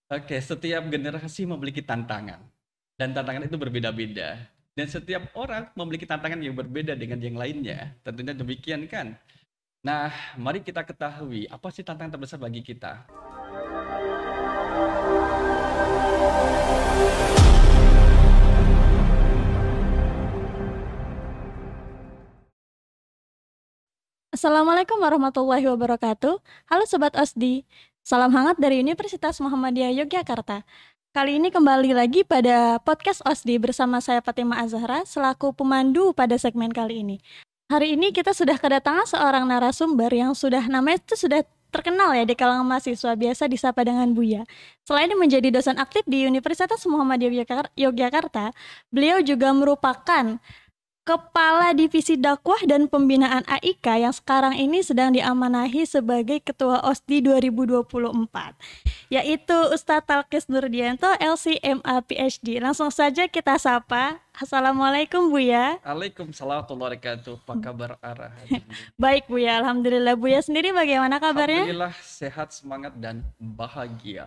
Oke, setiap generasi memiliki tantangan, dan tantangan itu berbeda-beda. Dan setiap orang memiliki tantangan yang berbeda dengan yang lainnya. Tentunya demikian kan? Nah, mari kita ketahui apa sih tantangan terbesar bagi kita. Assalamualaikum warahmatullahi wabarakatuh. Halo Sobat OSDI, salam hangat dari Universitas Muhammadiyah Yogyakarta. Kali ini kembali lagi pada podcast OSDI bersama saya Fatima Azahra selaku pemandu pada segmen kali ini. Hari ini kita sudah kedatangan seorang narasumber yang namanya itu sudah terkenal ya di kalangan mahasiswa, biasa disapa dengan Buya. Selain menjadi dosen aktif di Universitas Muhammadiyah Yogyakarta, beliau juga merupakan Kepala Divisi Dakwah dan Pembinaan AIK yang sekarang ini sedang diamanahi sebagai Ketua OSDI 2024, yaitu Ustadz Talkis Nurdianto, LC/MA PhD. Langsung saja kita sapa. Assalamualaikum Buya. Waalaikumsalam warahmatullahi wabarakatuh. Apa kabar Ara hari ini? Baik Buya, Alhamdulillah. Buya sendiri bagaimana kabarnya? Alhamdulillah sehat, semangat, dan bahagia.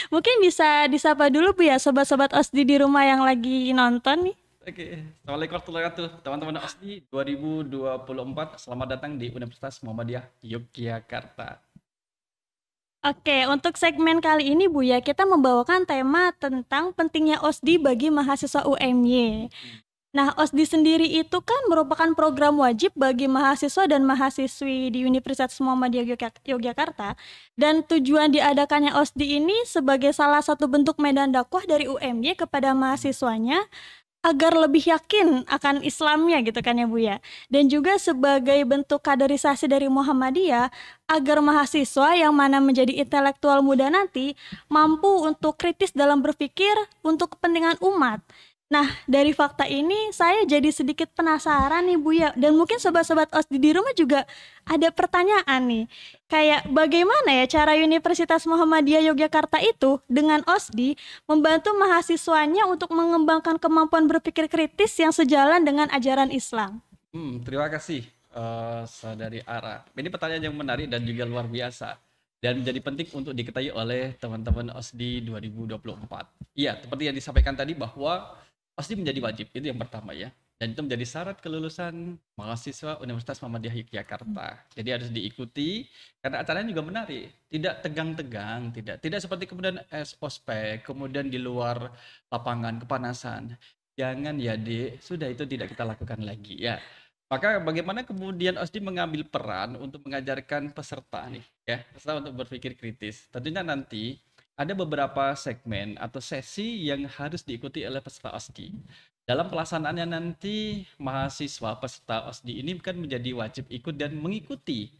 Mungkin bisa disapa dulu Buya, sobat-sobat OSDI di rumah yang lagi nonton nih. Oke, Assalamualaikum warahmatullahi wabarakatuh. Teman-teman OSDI 2024, selamat datang di Universitas Muhammadiyah Yogyakarta. Oke, untuk segmen kali ini Buya, kita membawakan tema tentang pentingnya OSDI bagi mahasiswa UMY. Nah, OSDI sendiri itu kan merupakan program wajib bagi mahasiswa dan mahasiswi di Universitas Muhammadiyah Yogyakarta, dan tujuan diadakannya OSDI ini sebagai salah satu bentuk medan dakwah dari UMY kepada mahasiswanya agar lebih yakin akan Islamnya gitu kan ya Bu ya. Dan juga sebagai bentuk kaderisasi dari Muhammadiyah agar mahasiswa yang mana menjadi intelektual muda nanti mampu untuk kritis dalam berpikir untuk kepentingan umat. Nah, dari fakta ini saya jadi sedikit penasaran nih Bu ya, dan mungkin sobat-sobat OSDI di rumah juga ada pertanyaan nih. Kayak bagaimana ya cara Universitas Muhammadiyah Yogyakarta itu dengan OSDI membantu mahasiswanya untuk mengembangkan kemampuan berpikir kritis yang sejalan dengan ajaran Islam? Terima kasih, Saudari Ara. Ini pertanyaan yang menarik dan juga luar biasa. Dan menjadi penting untuk diketahui oleh teman-teman OSDI 2024. Iya, seperti yang disampaikan tadi bahwa OSDI menjadi wajib, itu yang pertama ya. Dan itu menjadi syarat kelulusan mahasiswa Universitas Muhammadiyah Yogyakarta. Jadi harus diikuti, karena acaranya juga menarik. Tidak tegang-tegang, tidak seperti kemudian ospek, kemudian di luar lapangan kepanasan. Jangan ya, Dik. Sudah itu tidak kita lakukan lagi ya. Maka bagaimana kemudian OSDI mengambil peran untuk mengajarkan peserta nih ya, peserta untuk berpikir kritis. Tentunya nanti ada beberapa segmen atau sesi yang harus diikuti oleh peserta OSDI. Dalam pelaksanaannya nanti mahasiswa peserta OSDI ini kan menjadi wajib ikut dan mengikuti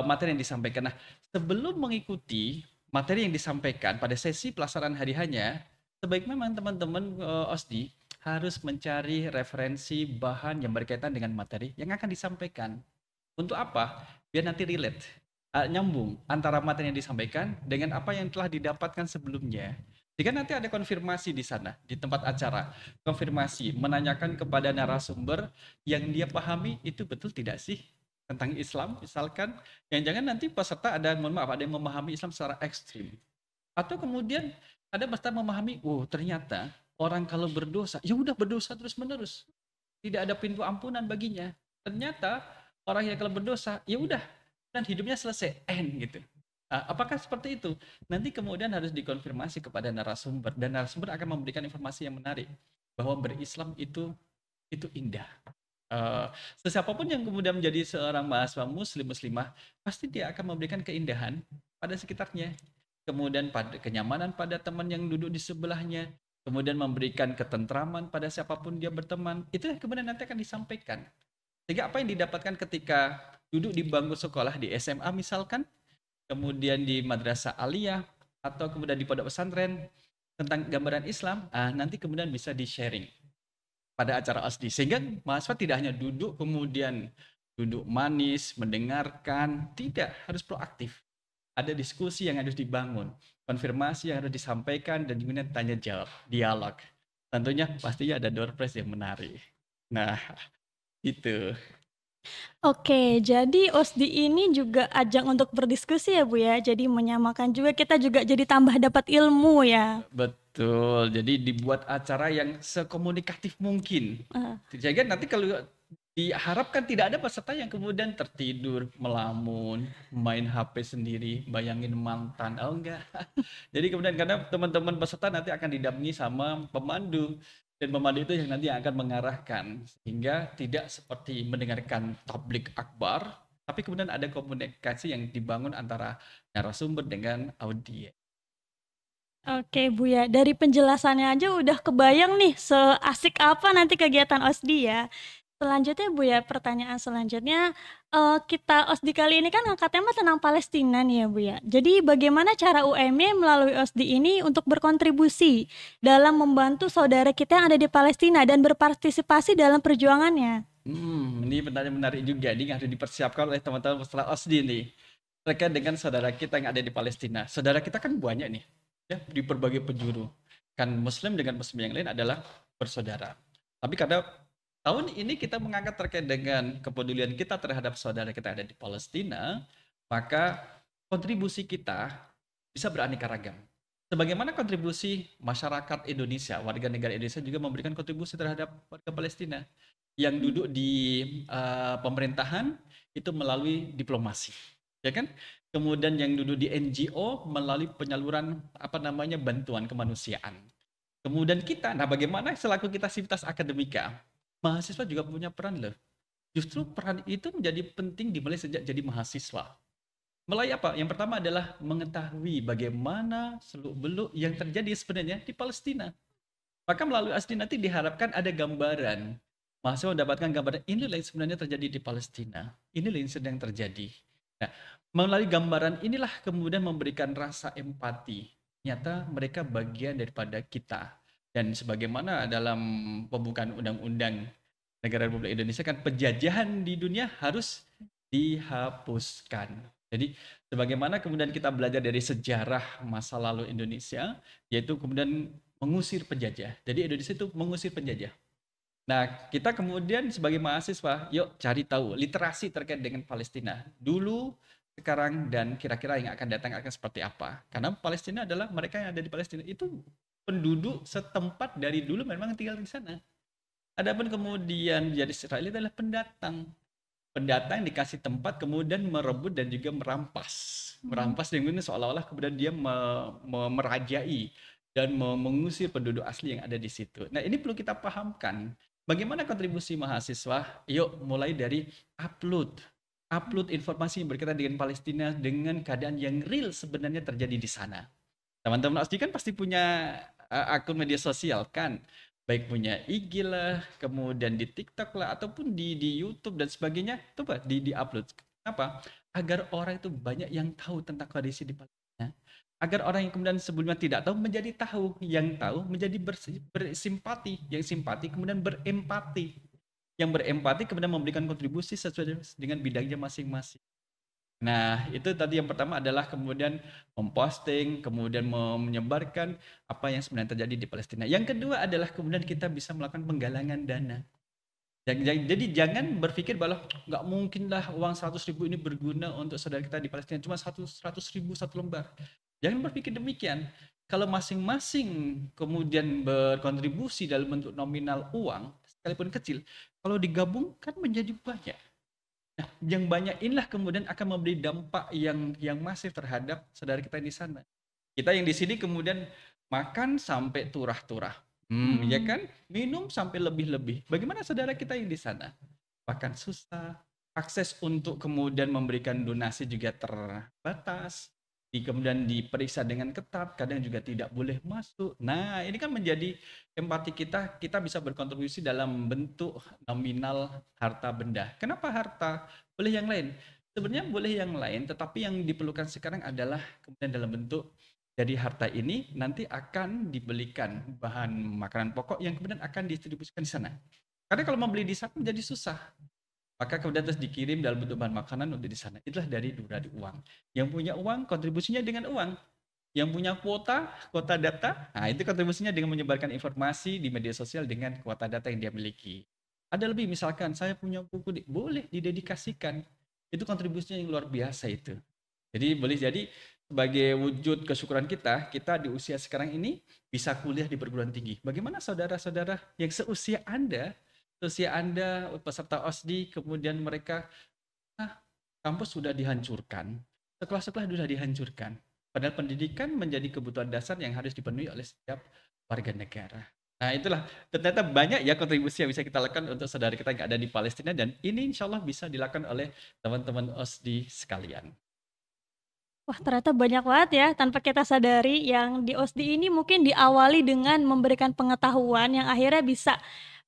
materi yang disampaikan. Nah, sebelum mengikuti materi yang disampaikan pada sesi pelaksanaan hari hanya, sebaiknya memang teman-teman OSDI harus mencari referensi bahan yang berkaitan dengan materi yang akan disampaikan. Untuk apa? Biar nanti relate, nyambung antara materi yang disampaikan dengan apa yang telah didapatkan sebelumnya. Jika nanti ada konfirmasi di sana, di tempat acara, konfirmasi, menanyakan kepada narasumber yang dia pahami itu betul tidak sih tentang Islam, misalkan, yang jangan nanti peserta ada, mohon maaf, ada yang memahami Islam secara ekstrim. Atau kemudian ada peserta memahami, oh ternyata orang kalau berdosa, ya udah berdosa terus-menerus. Tidak ada pintu ampunan baginya. Ternyata orang yang kalau berdosa, ya udah, dan hidupnya selesai, end gitu. Apakah seperti itu? Nanti kemudian harus dikonfirmasi kepada narasumber, dan narasumber akan memberikan informasi yang menarik bahwa berislam itu indah. Sesiapapun yang kemudian menjadi seorang mahasiswa muslimah, pasti dia akan memberikan keindahan pada sekitarnya, kemudian pada kenyamanan pada teman yang duduk di sebelahnya, kemudian memberikan ketentraman pada siapapun dia berteman. Itu yang kemudian nanti akan disampaikan. Sehingga apa yang didapatkan ketika duduk di bangku sekolah di SMA misalkan, kemudian di madrasah aliyah, atau kemudian di pondok pesantren tentang gambaran Islam, nanti kemudian bisa di-sharing pada acara OSDI. Sehingga mahasiswa tidak hanya duduk kemudian duduk manis, mendengarkan, tidak, harus proaktif. Ada diskusi yang harus dibangun, konfirmasi yang harus disampaikan, dan kemudian tanya jawab, dialog. Tentunya pastinya ada door prize yang menarik. Nah, itu. Oke, jadi OSDI ini juga ajang untuk berdiskusi ya Bu ya, jadi menyamakan juga, kita juga jadi tambah dapat ilmu ya? Betul, jadi dibuat acara yang sekomunikatif mungkin. Heeh. Jadi nanti kalau diharapkan tidak ada peserta yang kemudian tertidur, melamun, main HP sendiri, bayangin mantan. Oh enggak. Jadi kemudian karena teman-teman peserta nanti akan didampingi sama pemandu. Dan pemandu itu yang nanti akan mengarahkan. Sehingga tidak seperti mendengarkan tablik akbar, tapi kemudian ada komunikasi yang dibangun antara narasumber dengan audiens. Oke Bu ya, dari penjelasannya aja udah kebayang nih seasik apa nanti kegiatan OSDI ya. Selanjutnya Bu ya, pertanyaan selanjutnya, kita OSDI kali ini kan ngangkat tema tentang Palestina nih ya Bu ya. Jadi bagaimana cara UMY melalui OSDI ini untuk berkontribusi dalam membantu saudara kita yang ada di Palestina dan berpartisipasi dalam perjuangannya? Ini pertanyaan menarik juga nih yang harus dipersiapkan oleh teman-teman setelah OSDI nih. Terkait dengan saudara kita yang ada di Palestina. Saudara kita kan banyak nih, ya di berbagai penjuru. Kan Muslim dengan Muslim yang lain adalah bersaudara. Tapi karena tahun ini kita mengangkat terkait dengan kepedulian kita terhadap saudara kita yang ada di Palestina, maka kontribusi kita bisa beraneka ragam. Sebagaimana kontribusi masyarakat Indonesia, warga negara Indonesia juga memberikan kontribusi terhadap warga Palestina yang duduk di pemerintahan itu melalui diplomasi, ya kan? Kemudian yang duduk di NGO melalui penyaluran bantuan kemanusiaan. Kemudian kita, nah bagaimana selaku kita sivitas akademika, mahasiswa juga punya peran loh. Justru peran itu menjadi penting dimulai sejak jadi mahasiswa. Mulai apa? Yang pertama adalah mengetahui bagaimana seluk-beluk yang terjadi sebenarnya di Palestina. Maka melalui ASDI nanti diharapkan ada gambaran. Mahasiswa mendapatkan gambaran inilah yang sebenarnya terjadi di Palestina. Inilah yang sedang terjadi. Nah, melalui gambaran inilah kemudian memberikan rasa empati. Ternyata mereka bagian daripada kita. Dan sebagaimana dalam pembukaan undang-undang negara Republik Indonesia kan penjajahan di dunia harus dihapuskan. Jadi sebagaimana kemudian kita belajar dari sejarah masa lalu Indonesia, yaitu kemudian mengusir penjajah. Jadi Indonesia itu mengusir penjajah. Nah, kita kemudian sebagai mahasiswa, yuk cari tahu literasi terkait dengan Palestina. Dulu, sekarang, dan kira-kira yang akan datang akan seperti apa. Karena Palestina adalah mereka yang ada di Palestina. Itu penduduk setempat dari dulu memang tinggal di sana. Adapun kemudian jadi Israel adalah pendatang. Pendatang dikasih tempat kemudian merebut dan juga merampas. Merampas dengan seolah-olah kemudian dia merajai dan mengusir penduduk asli yang ada di situ. Nah, ini perlu kita pahamkan. Bagaimana kontribusi mahasiswa? Yuk mulai dari upload informasi yang berkaitan dengan Palestina dengan keadaan yang real sebenarnya terjadi di sana. Teman-teman asli kan pasti punya akun media sosial kan, baik punya IG lah, kemudian di TikTok lah, ataupun di YouTube dan sebagainya, itu Pak di-upload. Kenapa? Agar orang itu banyak yang tahu tentang kondisi di Palestina. Agar orang yang kemudian sebelumnya tidak tahu menjadi tahu, yang tahu menjadi bersimpati, yang simpati kemudian berempati. Yang berempati kemudian memberikan kontribusi sesuai dengan bidangnya masing-masing. Nah, itu tadi yang pertama adalah kemudian memposting, kemudian menyebarkan apa yang sebenarnya terjadi di Palestina. Yang kedua adalah kemudian kita bisa melakukan penggalangan dana. Jadi jangan berpikir bahwa nggak mungkin lah uang 100.000 ini berguna untuk saudara kita di Palestina, cuma 100.000 satu lembar. Jangan berpikir demikian. Kalau masing-masing kemudian berkontribusi dalam bentuk nominal uang, sekalipun kecil, kalau digabungkan menjadi banyak. Nah, yang banyak inilah kemudian akan memberi dampak yang masif terhadap saudara kita di sana. Kita yang di sini kemudian makan sampai turah-turah. Ya kan? Minum sampai lebih-lebih. Bagaimana saudara kita yang di sana? Bahkan susah. Akses untuk kemudian memberikan donasi juga terbatas. Kemudian diperiksa dengan ketat, kadang juga tidak boleh masuk. Nah, ini kan menjadi empati kita bisa berkontribusi dalam bentuk nominal harta benda. Kenapa harta? Boleh yang lain. Sebenarnya boleh yang lain, tetapi yang diperlukan sekarang adalah kemudian dalam bentuk jadi harta ini nanti akan dibelikan bahan makanan pokok yang kemudian akan didistribusikan di sana. Karena kalau membeli di sana menjadi susah. Maka kemudian terus dikirim dalam bentuk bahan makanan untuk di sana. Itulah dari uang. Yang punya uang, kontribusinya dengan uang. Yang punya kuota data, nah itu kontribusinya dengan menyebarkan informasi di media sosial dengan kuota data yang dia miliki. Ada lebih, misalkan saya punya buku, boleh didedikasikan. Itu kontribusinya yang luar biasa itu. Jadi boleh jadi sebagai wujud kesyukuran kita di usia sekarang ini bisa kuliah di perguruan tinggi. Bagaimana saudara-saudara yang seusia Anda peserta OSDI, kemudian mereka kampus sudah dihancurkan, sekolah-sekolah sudah dihancurkan. Padahal pendidikan menjadi kebutuhan dasar yang harus dipenuhi oleh setiap warga negara. Nah itulah, ternyata banyak ya kontribusi yang bisa kita lakukan untuk saudara kita yang ada di Palestina, dan ini insya Allah bisa dilakukan oleh teman-teman OSDI sekalian. Wah, ternyata banyak banget ya tanpa kita sadari yang di OSDI ini mungkin diawali dengan memberikan pengetahuan yang akhirnya bisa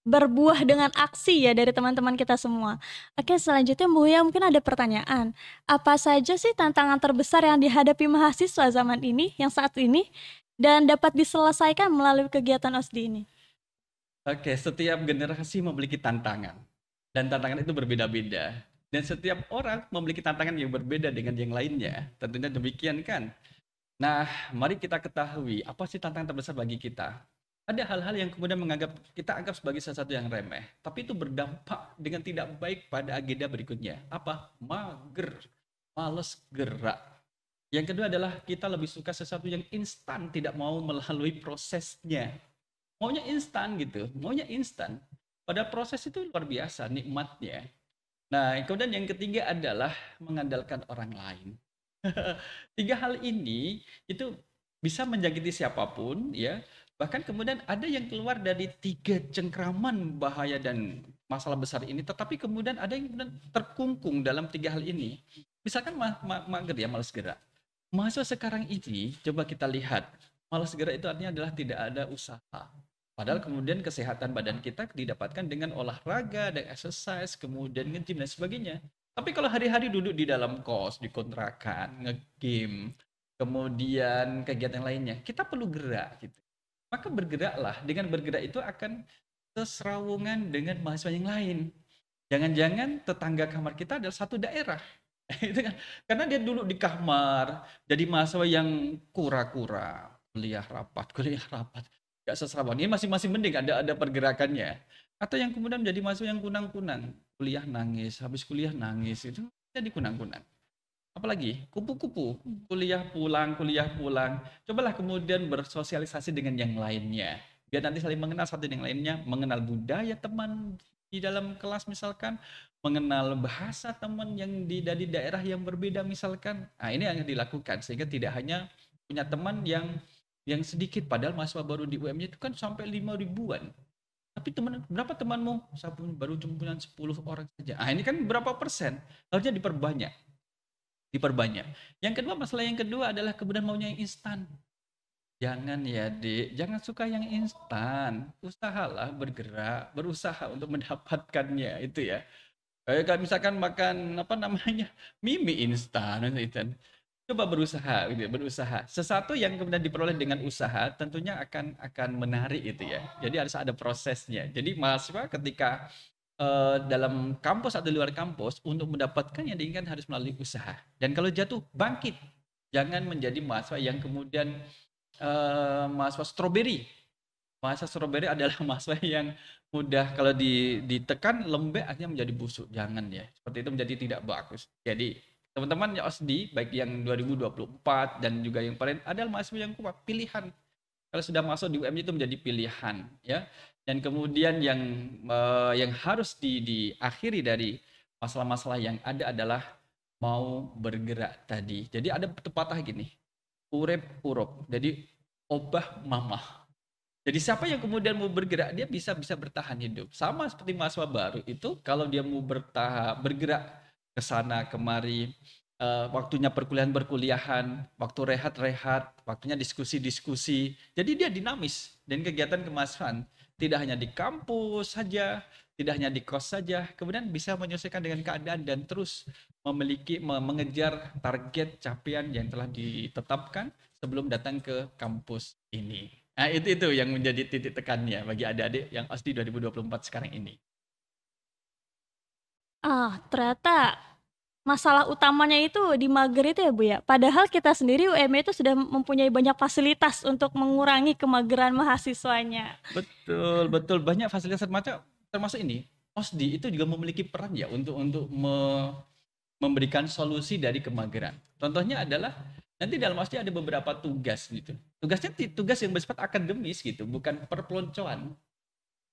berbuah dengan aksi ya dari teman-teman kita semua. Oke, selanjutnya Buya mungkin ada pertanyaan. Apa saja sih tantangan terbesar yang dihadapi mahasiswa zaman ini, yang saat ini, dan dapat diselesaikan melalui kegiatan OSDI ini? Oke, setiap generasi memiliki tantangan. Dan tantangan itu berbeda-beda. Dan setiap orang memiliki tantangan yang berbeda dengan yang lainnya. Tentunya demikian kan? Nah, mari kita ketahui apa sih tantangan terbesar bagi kita. Ada hal-hal yang kemudian kita anggap sebagai sesuatu yang remeh, tapi itu berdampak dengan tidak baik pada agenda berikutnya. Apa? Mager, males gerak. Yang kedua adalah kita lebih suka sesuatu yang instan, tidak mau melalui prosesnya. Maunya instan gitu, maunya instan. Pada proses itu luar biasa nikmatnya. Nah, kemudian yang ketiga adalah mengandalkan orang lain. Tiga hal ini itu bisa menjangkiti siapapun ya. Bahkan kemudian ada yang keluar dari tiga cengkraman bahaya dan masalah besar ini, tetapi kemudian ada yang kemudian terkungkung dalam tiga hal ini. Misalkan mager ya, malas gerak. Mahasiswa sekarang ini, coba kita lihat, malas gerak itu artinya adalah tidak ada usaha. Padahal kemudian kesehatan badan kita didapatkan dengan olahraga dan exercise, kemudian nge-gym dan sebagainya. Tapi kalau hari-hari duduk di dalam kos, di kontrakan, nge-game, kemudian kegiatan lainnya, kita perlu gerak gitu. Maka bergeraklah, dengan bergerak itu akan seserawungan dengan mahasiswa yang lain. Jangan-jangan tetangga kamar kita adalah satu daerah. Itu kan? Karena dia dulu di kamar, jadi mahasiswa yang kura-kura, kuliah rapat, gak seserawan. Ini masih mending ada pergerakannya. Atau yang kemudian menjadi mahasiswa yang kunang-kunang, kuliah nangis, habis kuliah nangis, itu jadi kunang-kunang. Apalagi kupu-kupu, kuliah pulang. Cobalah kemudian bersosialisasi dengan yang lainnya. Biar nanti saling mengenal satu dengan lainnya, mengenal budaya teman di dalam kelas misalkan, mengenal bahasa teman yang dari daerah yang berbeda misalkan. Nah, ini yang dilakukan sehingga tidak hanya punya teman yang sedikit, padahal mahasiswa baru di UMY itu kan sampai 5 ribuan. Tapi berapa temanmu? Saya baru cuma punya 10 orang saja. Ah, ini kan berapa persen? Harusnya diperbanyak. Yang kedua, masalah yang kedua adalah kemudian maunya yang instan. Jangan ya, Dik. Jangan suka yang instan. Usahalah bergerak, berusaha untuk mendapatkannya itu ya. Kayak misalkan makan mie instan itu. Coba berusaha gitu, berusaha. Sesuatu yang kemudian diperoleh dengan usaha tentunya akan menarik itu ya. Jadi harus ada prosesnya. Jadi mahasiswa ketika dalam kampus atau di luar kampus untuk mendapatkan yang diinginkan harus melalui usaha. Dan kalau jatuh, bangkit. Jangan menjadi mahasiswa yang kemudian mahasiswa stroberi. Mahasiswa stroberi adalah mahasiswa yang mudah kalau ditekan lembek akhirnya menjadi busuk. Jangan ya. Seperti itu menjadi tidak bagus. Jadi teman-teman yang OSDI baik yang 2024 dan juga yang lain adalah mahasiswa yang kuat, pilihan. Kalau sudah masuk di UMY itu menjadi pilihan ya. Dan kemudian yang harus diakhiri dari masalah-masalah yang ada adalah mau bergerak tadi. Jadi ada pepatah gini, urep urup, jadi obah mamah. Jadi siapa yang kemudian mau bergerak, dia bisa bertahan hidup. Sama seperti mahasiswa baru itu, kalau dia mau bergerak ke sana kemari, waktunya perkuliahan, waktu rehat, waktunya diskusi. Jadi dia dinamis dan kegiatan kemahasiswaan tidak hanya di kampus saja, tidak hanya di kos saja, kemudian bisa menyesuaikan dengan keadaan dan terus mengejar target capaian yang telah ditetapkan sebelum datang ke kampus ini. Nah, itu yang menjadi titik tekannya bagi adik-adik yang OSDI 2024 sekarang ini. Ternyata masalah utamanya itu di mager itu ya Bu ya. Padahal kita sendiri UMY itu sudah mempunyai banyak fasilitas untuk mengurangi kemageran mahasiswanya. Betul. Banyak fasilitas termasuk ini. OSDI itu juga memiliki peran ya untuk memberikan solusi dari kemageran. Contohnya adalah nanti dalam OSDI ada beberapa tugas gitu. Tugasnya tugas yang bersifat akademis gitu, bukan perpeloncoan.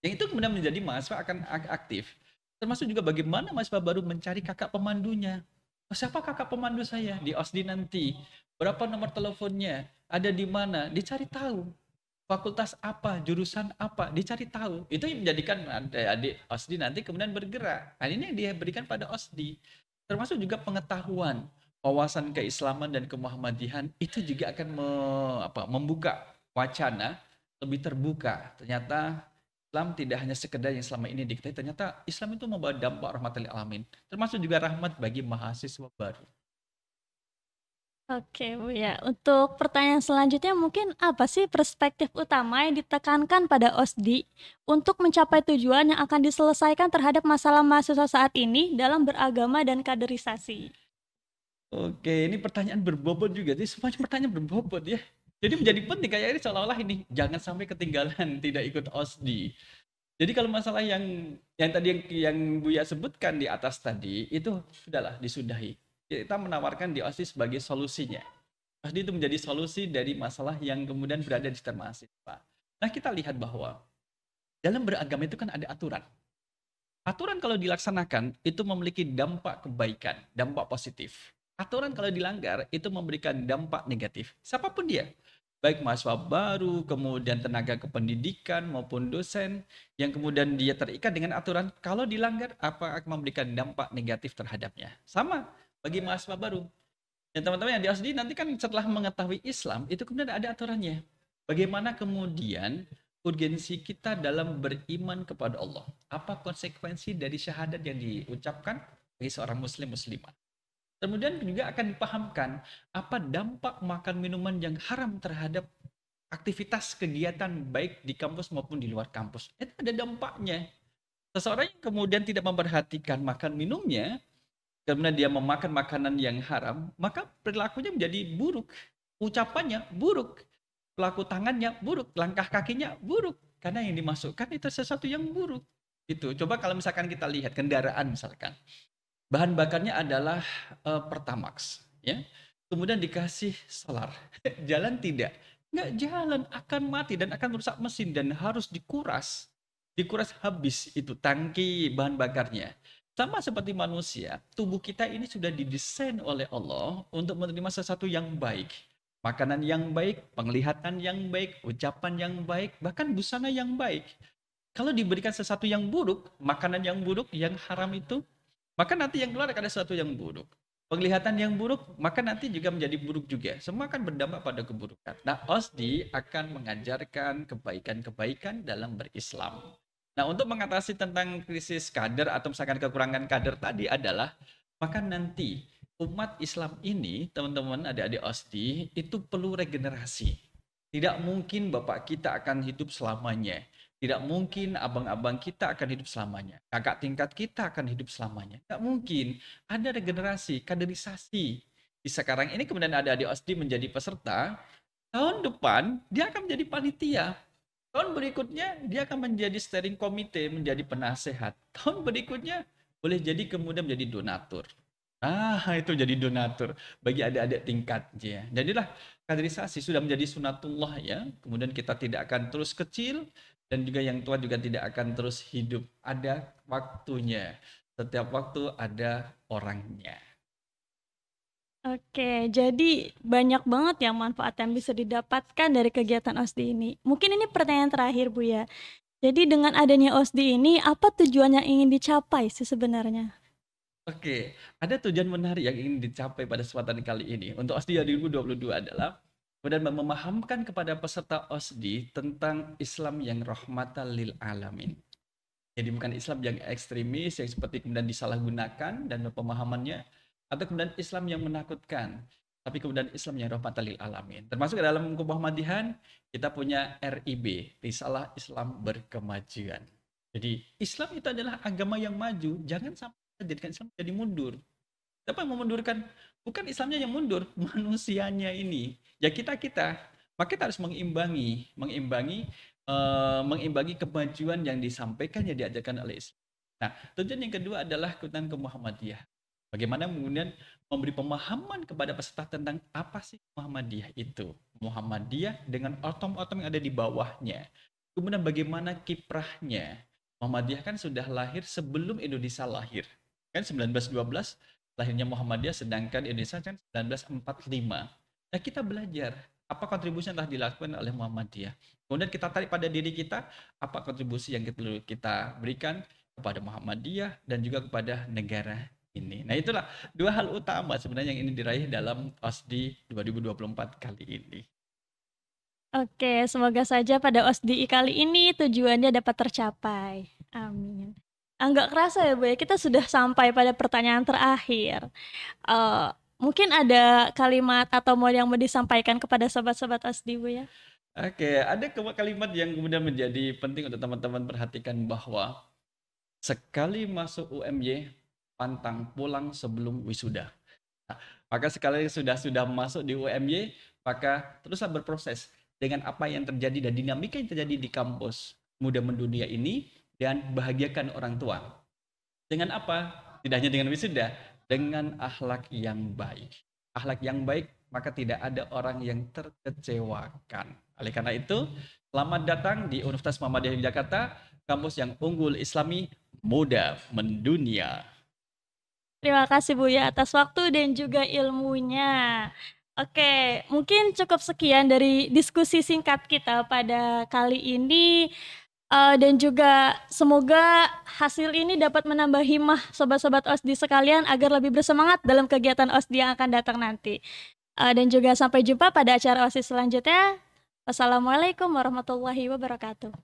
Yang itu kemudian menjadi mahasiswa akan aktif. Termasuk juga bagaimana mahasiswa baru mencari kakak pemandunya. Oh, siapa kakak pemandu saya di OSDI nanti? Berapa nomor teleponnya? Ada di mana? Dicari tahu. Fakultas apa, jurusan apa, dicari tahu. Itu yang menjadikan adik OSDI nanti kemudian bergerak. Nah, ini yang dia berikan pada OSDI. Termasuk juga pengetahuan, wawasan keislaman dan kemuhammadihan itu juga akan membuka wacana lebih terbuka. Ternyata Islam tidak hanya sekedar yang selama ini diketahui, ternyata Islam itu membawa dampak rahmatil alamin, termasuk juga rahmat bagi mahasiswa baru. Oke Bu ya, untuk pertanyaan selanjutnya mungkin apa sih perspektif utama yang ditekankan pada OSDI untuk mencapai tujuan yang akan diselesaikan terhadap masalah mahasiswa saat ini dalam beragama dan kaderisasi? Oke, ini pertanyaan berbobot juga. Jadi semuanya pertanyaan berbobot ya. Jadi menjadi penting kayak ini seolah-olah ini jangan sampai ketinggalan tidak ikut OSDI. Jadi kalau masalah yang tadi yang Buya sebutkan di atas tadi itu sudahlah disudahi. Kita menawarkan di OSDI sebagai solusinya. OSDI itu menjadi solusi dari masalah yang kemudian berada di sekitar mahasiswa. Nah, kita lihat bahwa dalam beragama itu kan ada aturan. Aturan kalau dilaksanakan itu memiliki dampak kebaikan, dampak positif. Aturan kalau dilanggar itu memberikan dampak negatif. Siapapun dia, baik mahasiswa baru, kemudian tenaga kependidikan maupun dosen yang kemudian dia terikat dengan aturan, kalau dilanggar apa akan memberikan dampak negatif terhadapnya. Sama bagi mahasiswa baru. Dan teman-teman yang di OSDI nanti kan setelah mengetahui Islam, itu kemudian ada aturannya. Bagaimana kemudian urgensi kita dalam beriman kepada Allah. Apa konsekuensi dari syahadat yang diucapkan bagi seorang muslim muslimah. Kemudian juga akan dipahamkan apa dampak makan minuman yang haram terhadap aktivitas kegiatan baik di kampus maupun di luar kampus. Itu ada dampaknya. Seseorang yang kemudian tidak memperhatikan makan minumnya, kemudian dia memakan makanan yang haram, maka perilakunya menjadi buruk. Ucapannya buruk. Pelaku tangannya buruk, langkah kakinya buruk. Karena yang dimasukkan itu sesuatu yang buruk. Itu. Coba kalau misalkan kita lihat kendaraan misalkan. Bahan bakarnya adalah Pertamax. Ya. Kemudian dikasih solar. Jalan tidak. Nggak jalan, akan mati dan akan merusak mesin dan harus dikuras. Dikuras habis itu tangki bahan bakarnya. Sama seperti manusia, tubuh kita ini sudah didesain oleh Allah untuk menerima sesuatu yang baik. Makanan yang baik, penglihatan yang baik, ucapan yang baik, bahkan busana yang baik. Kalau diberikan sesuatu yang buruk, makanan yang buruk, yang haram itu, maka nanti yang keluar akan ada sesuatu yang buruk. Penglihatan yang buruk, maka nanti juga menjadi buruk juga. Semua akan berdampak pada keburukan. Nah, OSDI akan mengajarkan kebaikan-kebaikan dalam berislam. Nah, untuk mengatasi tentang krisis kader atau misalkan kekurangan kader tadi adalah, maka nanti umat Islam ini, teman-teman adik-adik OSDI, itu perlu regenerasi. Tidak mungkin bapak kita akan hidup selamanya. Tidak mungkin abang-abang kita akan hidup selamanya. Kakak tingkat kita akan hidup selamanya. Tidak mungkin. Ada regenerasi, kaderisasi. Di sekarang ini kemudian adik-adik OSDI menjadi peserta. Tahun depan dia akan menjadi panitia. Tahun berikutnya dia akan menjadi steering komite, menjadi penasehat. Tahun berikutnya boleh jadi kemudian menjadi donatur. Itu jadi donatur bagi adik-adik tingkatnya. Jadilah kaderisasi sudah menjadi sunatullah ya. Kemudian kita tidak akan terus kecil dan juga yang tua juga tidak akan terus hidup. Ada waktunya. Setiap waktu ada orangnya. Oke, jadi banyak banget ya manfaat yang bisa didapatkan dari kegiatan OSDI ini. Mungkin ini pertanyaan terakhir Bu ya. Jadi dengan adanya OSDI ini, apa tujuan yang ingin dicapai sih sebenarnya? Oke, ada tujuan menarik yang ingin dicapai pada kesempatan kali ini. Untuk OSDI 2022 adalah kemudian memahamkan kepada peserta OSDI tentang Islam yang rahmatan lil alamin. Jadi bukan Islam yang ekstremis, yang seperti kemudian disalahgunakan dan pemahamannya, atau kemudian Islam yang menakutkan, tapi kemudian Islam yang rahmatan lil alamin. Termasuk dalam kemuhammadihan, kita punya RIB, Risalah Islam Berkemajuan. Jadi Islam itu adalah agama yang maju, jangan sampai jadikan Islam jadi mundur. Siapa yang memundurkan? Bukan Islamnya yang mundur, manusianya ini. Ya kita. Maka kita harus mengimbangi kemajuan yang disampaikan yang diajarkan oleh Islam. Nah, tujuan yang kedua adalah kuntan ke Muhammadiyah. Bagaimana kemudian memberi pemahaman kepada peserta tentang apa sih Muhammadiyah itu. Muhammadiyah dengan ortom-ortom yang ada di bawahnya. Kemudian bagaimana kiprahnya. Muhammadiyah kan sudah lahir sebelum Indonesia lahir. Kan 1912 lahirnya Muhammadiyah, sedangkan Indonesia kan 1945. Nah, kita belajar apa kontribusi yang telah dilakukan oleh Muhammadiyah. Kemudian kita tarik pada diri kita, apa kontribusi yang kita berikan kepada Muhammadiyah dan juga kepada negara ini. Nah, itulah dua hal utama sebenarnya yang ini diraih dalam OSDI 2024 kali ini. Oke, semoga saja pada OSDI kali ini tujuannya dapat tercapai. Amin. Nggak kerasa ya Bu ya, kita sudah sampai pada pertanyaan terakhir. Mungkin ada kalimat atau mau yang mau disampaikan kepada sobat-sobat OSDI Bu ya? Oke, ada kalimat yang kemudian menjadi penting untuk teman-teman perhatikan bahwa sekali masuk UMY, pantang pulang sebelum wisuda. Nah, maka sekali sudah masuk di UMY, maka teruslah berproses dengan apa yang terjadi dan dinamika yang terjadi di kampus Muda Mendunia ini, dan bahagiakan orang tua. Dengan apa? Tidak hanya dengan wisuda, dengan akhlak yang baik. Akhlak yang baik, maka tidak ada orang yang terkecewakan. Oleh karena itu, selamat datang di Universitas Muhammadiyah Jakarta, kampus yang unggul Islami, Muda Mendunia. Terima kasih Bu ya atas waktu dan juga ilmunya. Oke, mungkin cukup sekian dari diskusi singkat kita pada kali ini. Dan juga semoga hasil ini dapat menambah himmah sobat-sobat OSDI sekalian agar lebih bersemangat dalam kegiatan OSDI yang akan datang nanti. Dan juga sampai jumpa pada acara OSDI selanjutnya. Wassalamualaikum warahmatullahi wabarakatuh.